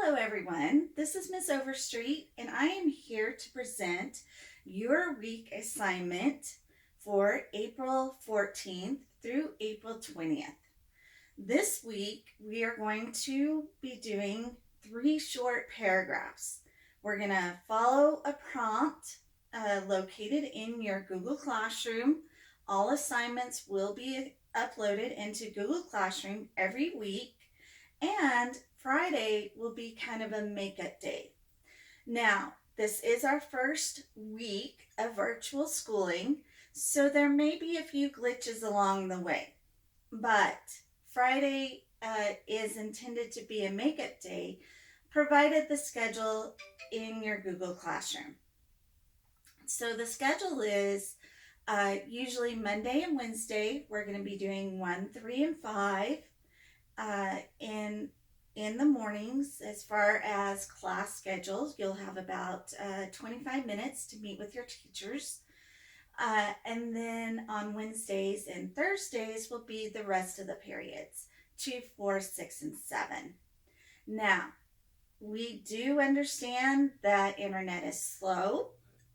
Hello everyone, this is Miss Overstreet and I am here to present your week assignment for April 14th through April 20th. This week we are going to be doing 3 short paragraphs. We're going to follow a prompt located in your Google Classroom. All assignments will be uploaded into Google Classroom every week, and Friday will be kind of a makeup day. Now, this is our first week of virtual schooling, so there may be a few glitches along the way. But Friday is intended to be a makeup day, provided the schedule in your Google Classroom. So the schedule is usually Monday and Wednesday, we're going to be doing 1, 3, and 5. In the mornings. As far as class schedules, you'll have about 25 minutes to meet with your teachers, and then on Wednesdays and Thursdays will be the rest of the periods, 2, 4, 6, and 7. Now, we do understand that internet is slow,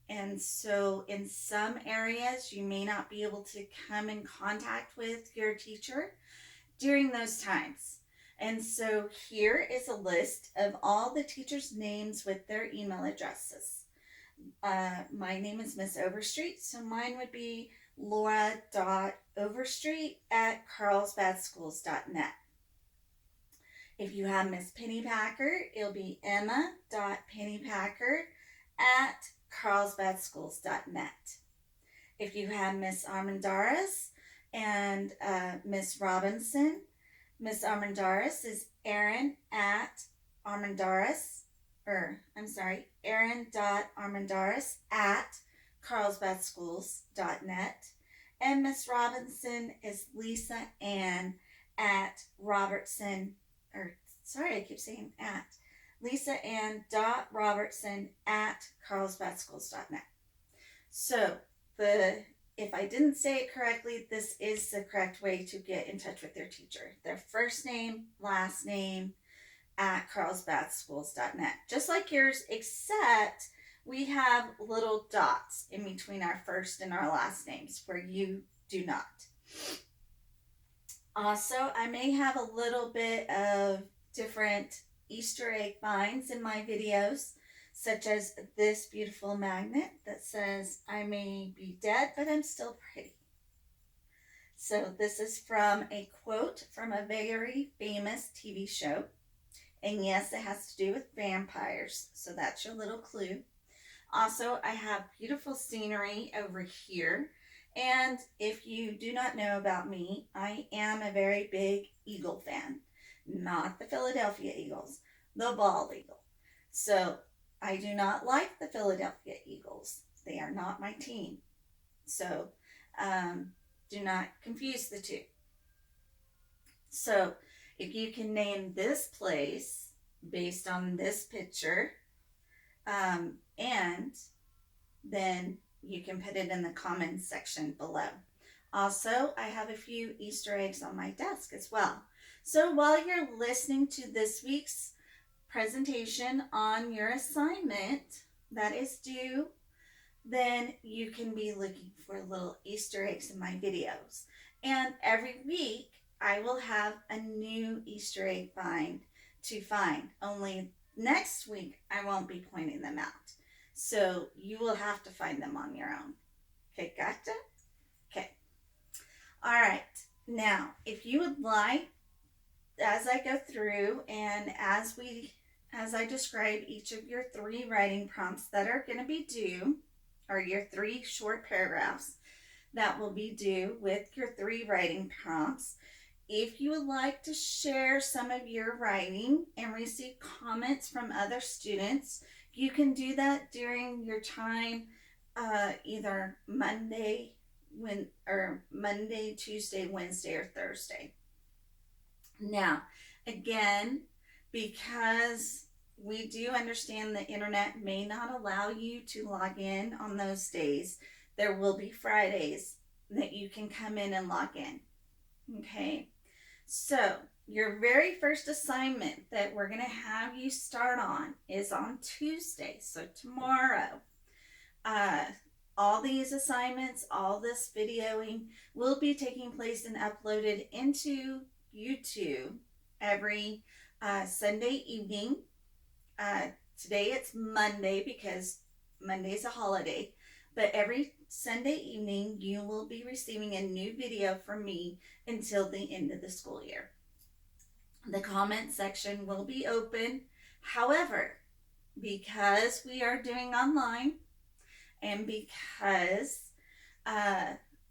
and so in some areas you may not be able to come in contact with your teacher during those times. And so here is a list of all the teachers' names with their email addresses. My name is Miss Overstreet, so mine would be laura.overstreet@carlsbadschools.net. If you have Miss Pennypacker, it'll be emma.pennypacker@carlsbadschools.net. If you have Miss Armandaris and Miss Robinson, Miss Armandaris is Aaron.Armandaris@carlsbadschools.net, and Miss Robinson is Lisa Ann at Robertson, Lisa Ann.Robertson@carlsbadschools.net. So if I didn't say it correctly, this is the correct way to get in touch with their teacher. Their first name, last name, at carlsbadschools.net. Just like yours, except we have little dots in between our first and our last names where you do not. Also, I may have a little bit of different Easter egg finds in my videos, such as this beautiful magnet that says, "I may be dead, but I'm still pretty." So this is from a quote from a very famous TV show. And yes, it has to do with vampires, so that's your little clue. Also, I have beautiful scenery over here. And if you do not know about me, I am a very big Eagle fan. Not the Philadelphia Eagles, the bald eagle. So I do not like the Philadelphia Eagles. They are not my team. So do not confuse the two. So if you can name this place based on this picture, and then you can put it in the comments section below. Also, I have a few Easter eggs on my desk as well. So while you're listening to this week's presentation on your assignment that is due, then you can be looking for little Easter eggs in my videos. And every week I will have a new Easter egg to find. Only next week I won't be pointing them out. So you will have to find them on your own. Okay, gotcha? Okay. All right. Now, if you would like, as I go through and as I describe each of your 3 writing prompts that are going to be due, or your 3 short paragraphs that will be due with your 3 writing prompts, if you would like to share some of your writing and receive comments from other students, you can do that during your time, either Monday, Tuesday, Wednesday, or Thursday. Now, again, because we do understand the internet may not allow you to log in on those days, there will be Fridays that you can come in and log in. Okay, so your very first assignment that we're going to have you start on is on Tuesday, so tomorrow. Uh, all these assignments, all this videoing will be taking place and uploaded into YouTube every Sunday evening. Today it's Monday because Monday's a holiday, but every Sunday evening you will be receiving a new video from me until the end of the school year. The comment section will be open. However, because we are doing online and because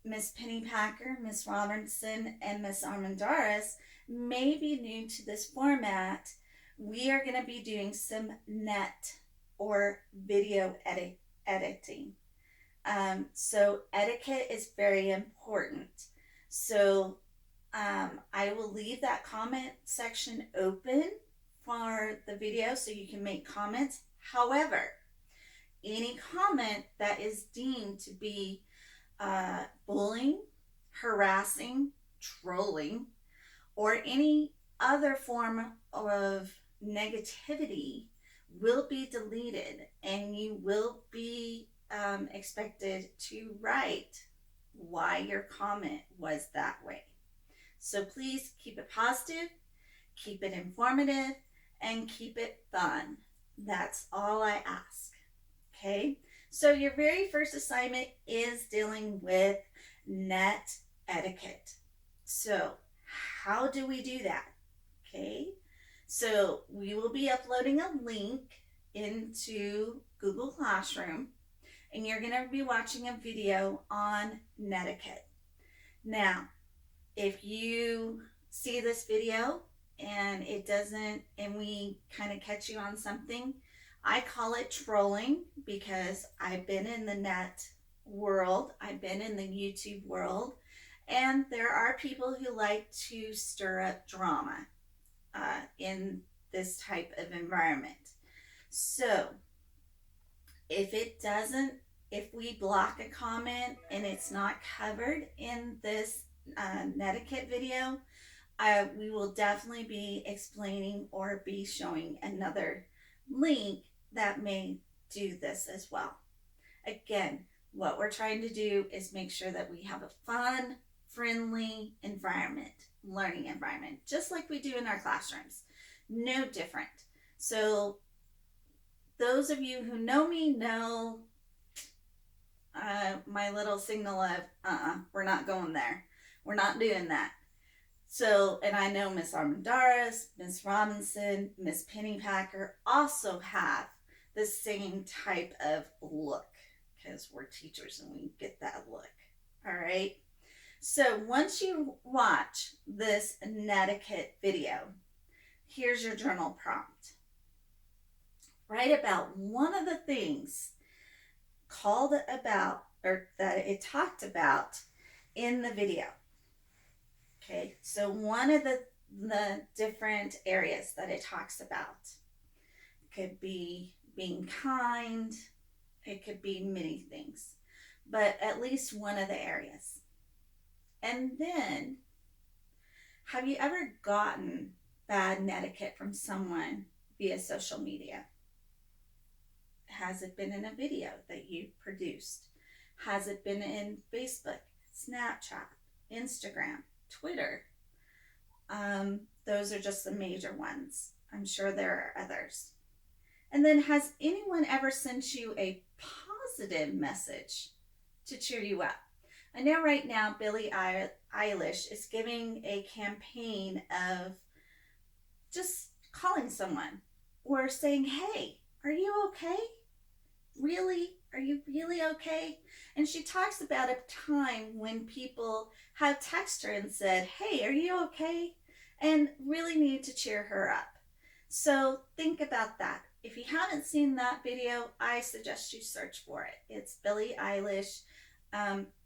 Miss Pennypacker, Miss Robinson, and Miss Armendariz may be new to this format, we are going to be doing some net or video editing. So etiquette is very important. So I will leave that comment section open for the video so you can make comments. However, any comment that is deemed to be bullying, harassing, trolling, or any other form of negativity will be deleted, and you will be expected to write why your comment was that way. So please keep it positive, keep it informative, and keep it fun. That's all I ask. Okay? So your very first assignment is dealing with net etiquette. So how do we do that? Okay? So we will be uploading a link into Google Classroom, and you're going to be watching a video on Netiquette. Now, if you see this video and it doesn't, and we kind of catch you on something, I call it trolling because I've been in the net world, I've been in the YouTube world, and there are people who like to stir up drama in this type of environment. So if we block a comment and it's not covered in this Netiquette video, we will definitely be explaining or be showing another link that may do this as well. Again, what we're trying to do is make sure that we have a fun, friendly environment, learning environment, just like we do in our classrooms. No different. So those of you who know me know my little signal of, we're not going there. We're not doing that. So, and I know Miss Armendariz, Miss Robinson, Miss Pennypacker also have the same type of look because we're teachers and we get that look. All right. So once you watch this Netiquette video, here's your journal prompt. Write about one of the things called about or that it talked about in the video. Okay, so one of the different areas that it talks about could be being kind, it could be many things, but at least one of the areas. And then, have you ever gotten bad netiquette from someone via social media? Has it been in a video that you produced? Has it been in Facebook, Snapchat, Instagram, Twitter? Those are just the major ones. I'm sure there are others. And then, has anyone ever sent you a positive message to cheer you up? I know right now Billie Eilish is giving a campaign of just calling someone or saying, hey, are you okay? Really? Are you really okay? And she talks about a time when people have texted her and said, hey, are you okay? And really need to cheer her up. So think about that. If you haven't seen that video, I suggest you search for it. It's Billie Eilish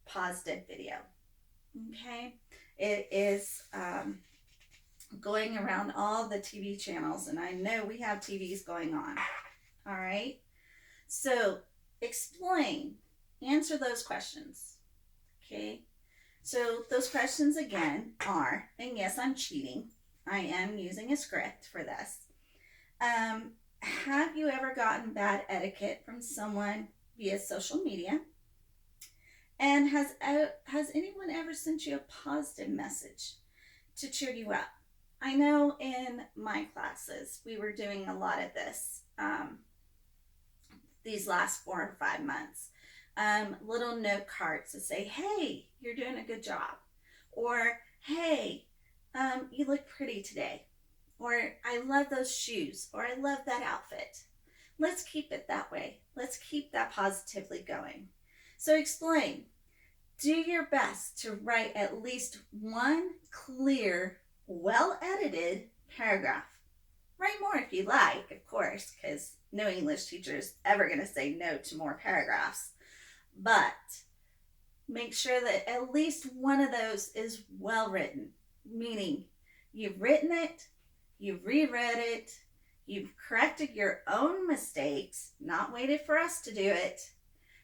positive video. Okay? It is going around all the TV channels, and I know we have TVs going on. All right? So explain, answer those questions. Okay? So those questions again are, and yes, I'm cheating. I am using a script for this. Have you ever gotten bad etiquette from someone via social media? And has anyone ever sent you a positive message to cheer you up? I know in my classes we were doing a lot of this these last 4 or 5 months. Little note cards to say, "Hey, you're doing a good job," or "Hey, you look pretty today," or "I love those shoes," or "I love that outfit." Let's keep it that way. Let's keep that positively going. So explain. Do your best to write at least one clear, well edited paragraph. Write more if you like, of course, because no English teacher is ever going to say no to more paragraphs. But make sure that at least one of those is well written, meaning you've written it, you've reread it, you've corrected your own mistakes, not waited for us to do it,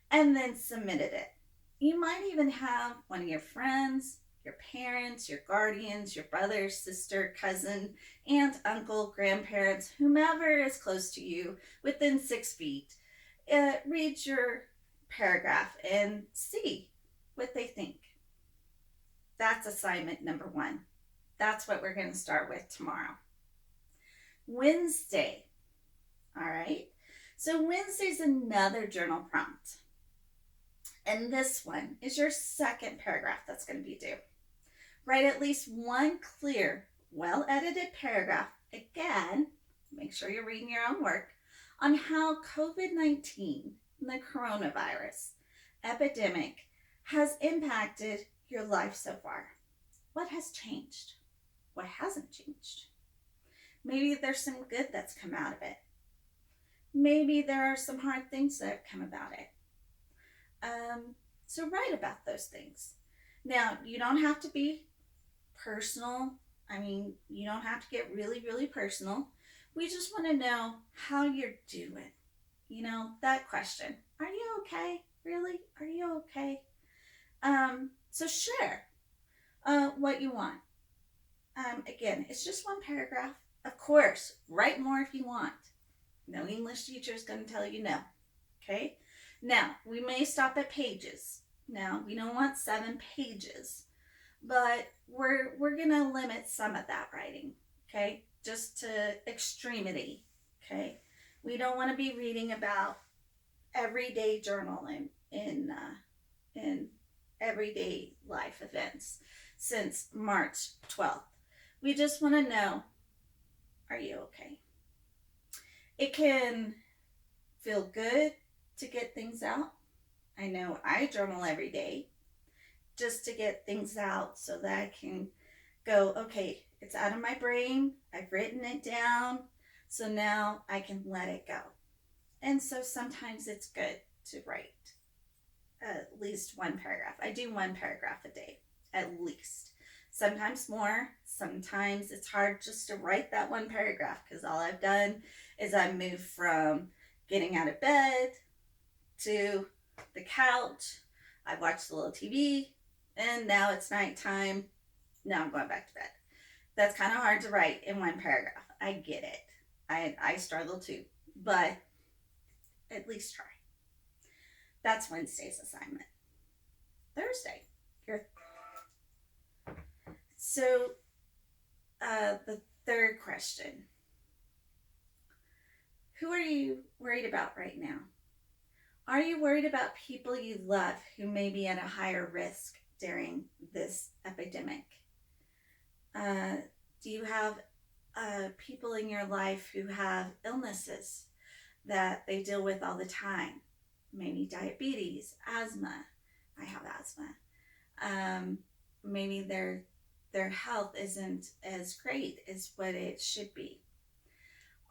and then submitted it. You might even have one of your friends, your parents, your guardians, your brother, sister, cousin, aunt, uncle, grandparents, whomever is close to you within 6 feet, read your paragraph and see what they think. That's assignment number 1. That's what we're going to start with tomorrow. Wednesday. All right. So Wednesday's another journal prompt. And this one is your second paragraph that's going to be due. Write at least one clear, well-edited paragraph, again, make sure you're reading your own work, on how COVID-19, the coronavirus epidemic, has impacted your life so far. What has changed? What hasn't changed? Maybe there's some good that's come out of it. Maybe there are some hard things that have come about it. So write about those things. Now, you don't have to be personal. I mean, you don't have to get really, really personal. We just want to know how you're doing. You know, that question. Are you okay? Really? Are you okay? So share what you want. Again, it's just one paragraph. Of course, write more if you want. No English teacher is going to tell you no. Okay? Now, we may stop at pages. Now, we don't want 7 pages, but we're going to limit some of that writing, okay? Just to extremity, okay? We don't want to be reading about everyday journal in everyday life events since March 12th. We just want to know, are you okay? It can feel good to get things out. I know I journal every day just to get things out so that I can go, okay, it's out of my brain. I've written it down. So now I can let it go. And so sometimes it's good to write at least one paragraph. I do one paragraph a day, at least. Sometimes more. Sometimes it's hard just to write that one paragraph because all I've done is I've moved from getting out of bed to the couch. I've watched a little TV, and now it's nighttime. Now I'm going back to bed. That's kind of hard to write in one paragraph. I get it. I struggle too, but at least try. That's Wednesday's assignment. Thursday. So the third question. Who are you worried about right now? Are you worried about people you love who may be at a higher risk during this epidemic? Do you have people in your life who have illnesses that they deal with all the time? Maybe diabetes, asthma. I have asthma. Maybe their health isn't as great as what it should be.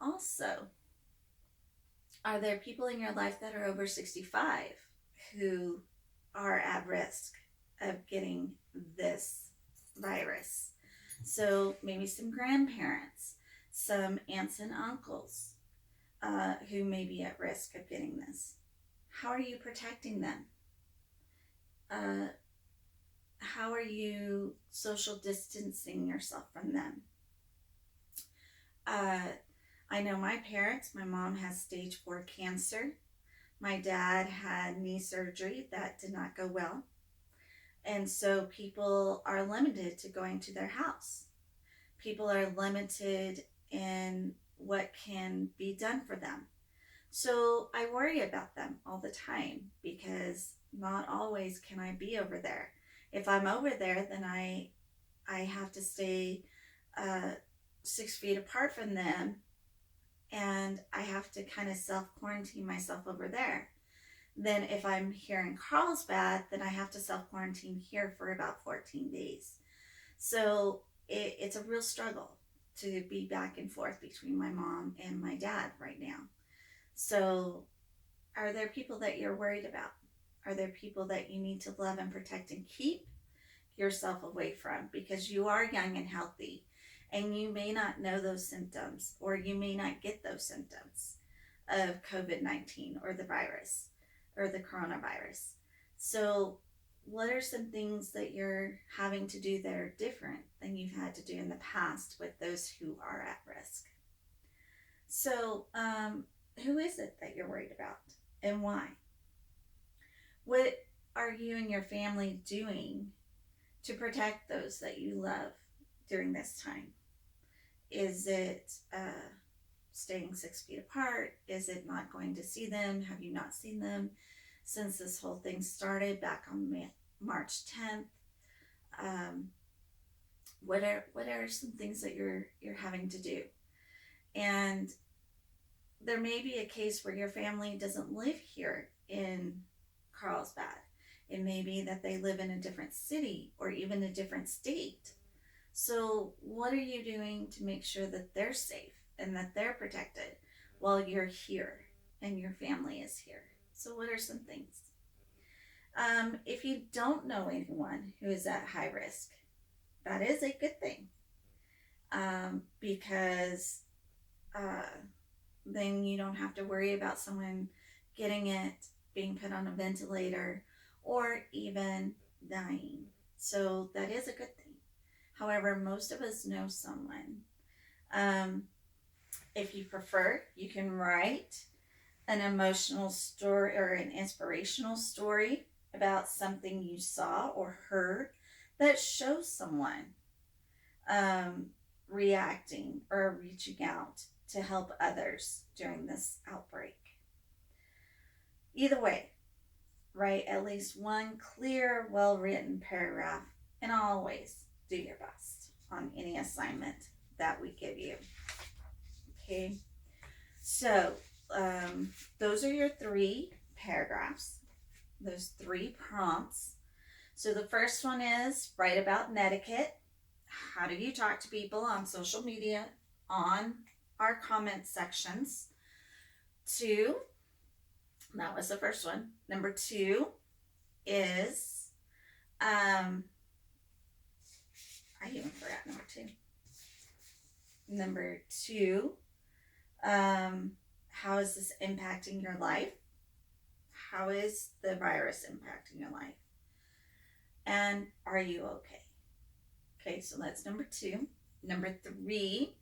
Also, are there people in your life that are over 65 who are at risk of getting this virus? So maybe some grandparents, some aunts and uncles who may be at risk of getting this. How are you protecting them? How are you social distancing yourself from them? Uh, I know my parents, my mom has stage 4 cancer. My dad had knee surgery that did not go well. And so people are limited to going to their house. People are limited in what can be done for them. So I worry about them all the time because not always can I be over there. If I'm over there, then I have to stay uh, 6 feet apart from them, and I have to kind of self quarantine myself over there. Then if I'm here in Carlsbad, then I have to self quarantine here for about 14 days. So it's a real struggle to be back and forth between my mom and my dad right now. So are there people that you're worried about? Are there people that you need to love and protect and keep yourself away from? Because you are young and healthy, and you may not know those symptoms, or you may not get those symptoms of COVID-19 or the virus or the coronavirus. So what are some things that you're having to do that are different than you've had to do in the past with those who are at risk? So, who is it that you're worried about, and why? What are you and your family doing to protect those that you love during this time? Is it staying 6 feet apart? Is it not going to see them? Have you not seen them since this whole thing started back on March 10th? What are some things that you're having to do? And there may be a case where your family doesn't live here in Carlsbad. It may be that they live in a different city or even a different state. So what are you doing to make sure that they're safe and that they're protected while you're here and your family is here? So what are some things? If you don't know anyone who is at high risk, that is a good thing, because then you don't have to worry about someone getting it, being put on a ventilator, or even dying. So that is a good thing. However, most of us know someone. If you prefer, you can write an emotional story or an inspirational story about something you saw or heard that shows someone reacting or reaching out to help others during this outbreak. Either way, write at least one clear, well-written paragraph, and always do your best on any assignment that we give you. Okay, so those are your 3 paragraphs, those 3 prompts. So the first one is write about Netiquette. How do you talk to people on social media, on our comment sections? 2, that was the first one. Number 2 is, I even forgot number 2. Number 2, how is this impacting your life? How is the virus impacting your life? And are you okay? Okay, so that's number 2. Number 3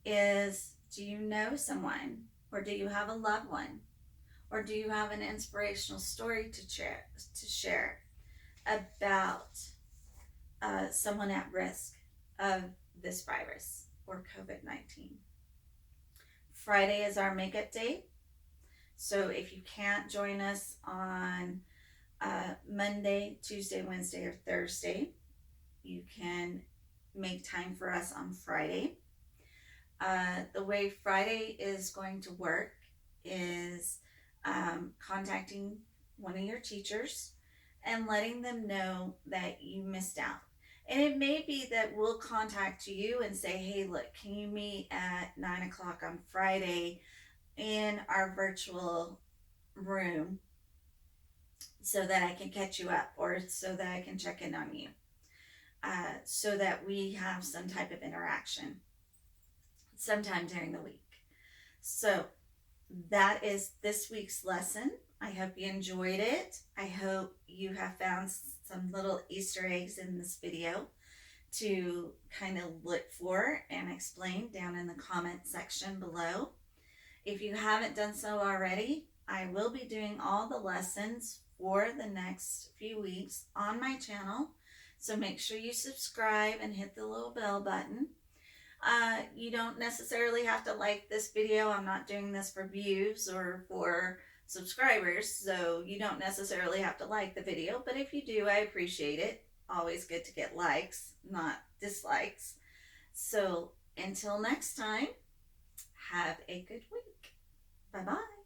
is, do you know someone, or do you have a loved one, or do you have an inspirational story to share about someone at risk of this virus or COVID-19? Friday is our makeup day. So if you can't join us on Monday, Tuesday, Wednesday, or Thursday, you can make time for us on Friday. The way Friday is going to work is contacting one of your teachers and letting them know that you missed out. And it may be that we'll contact you and say, hey, look, can you meet at 9 o'clock on Friday in our virtual room so that I can catch you up, or so that I can check in on you, so that we have some type of interaction sometime during the week. So that is this week's lesson. I hope you enjoyed it. I hope you have found some little Easter eggs in this video to kind of look for and explain down in the comment section below. If you haven't done so already, I will be doing all the lessons for the next few weeks on my channel. So make sure you subscribe and hit the little bell button. You don't necessarily have to like this video. I'm not doing this for views or for subscribers, so you don't necessarily have to like the video, but if you do, I appreciate it. Always good to get likes, not dislikes. So until next time, have a good week. Bye-bye.